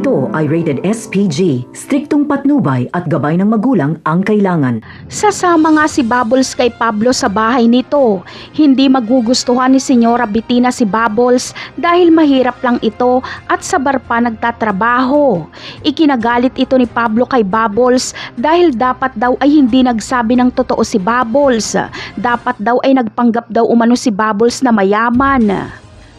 Ito ay rated SPG, striktong patnubay at gabay ng magulang ang kailangan. Sasama nga si Bubbles kay Pablo sa bahay nito. Hindi magugustuhan ni Senyora Bettina si Bubbles dahil mahirap lang ito at sa bar pa nagtatrabaho. Ikinagalit ito ni Pablo kay Bubbles dahil dapat daw ay hindi nagsabi ng totoo si Bubbles. Dapat daw ay nagpanggap daw umano si Bubbles na mayaman.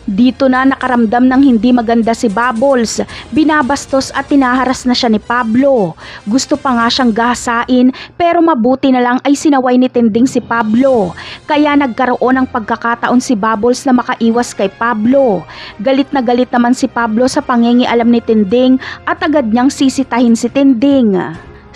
Dito na nakaramdam ng hindi maganda si Bubbles, binabastos at tinaharas na siya ni Pablo. Gusto pa nga siyang gahasain pero mabuti na lang ay sinaway ni Tinding si Pablo. Kaya nagkaroon ng pagkakataon si Bubbles na makaiwas kay Pablo. Galit na galit naman si Pablo sa pangingialam ni Tinding at agad niyang sisitahin si Tinding.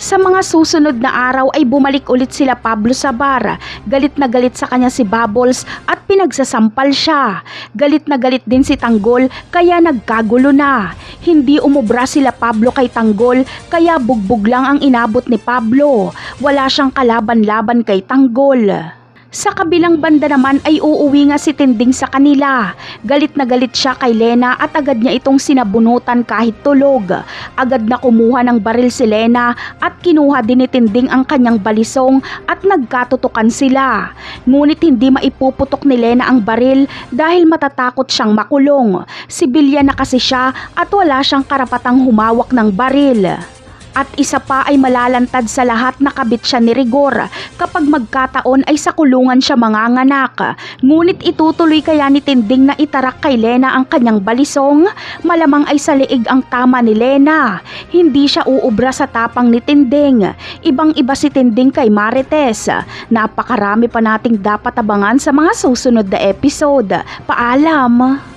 Sa mga susunod na araw ay bumalik ulit sila Pablo sa bar. Galit na galit sa kanya si Bubbles at pinagsasampal siya. Galit na galit din si Tanggol kaya nagkagulo na. Hindi umubra sila Pablo kay Tanggol kaya bugbog lang ang inabot ni Pablo. Wala siyang kalaban-laban kay Tanggol. Sa kabilang banda naman ay uuwi nga si Tinding sa kanila. Galit na galit siya kay Lena at agad niya itong sinabunutan kahit tulog. Agad na kumuha ng baril si Lena at kinuha din ni Tinding ang kanyang balisong at nagkatutukan sila. Ngunit hindi maipuputok ni Lena ang baril dahil matatakot siyang makulong. Sibilyan na kasi siya at wala siyang karapatang humawak ng baril. At isa pa ay malalantad sa lahat na kabit siya ni Rigor. Kapag magkataon ay sa kulungan siya manganganak. Ngunit itutuloy kaya ni Tinding na itarak kay Lena ang kanyang balisong? Malamang ay sa liig ang tama ni Lena. Hindi siya uubra sa tapang ni Tinding. Ibang-iba si Tinding kay Marites. Napakarami pa nating dapat abangan sa mga susunod na episode. Paalam!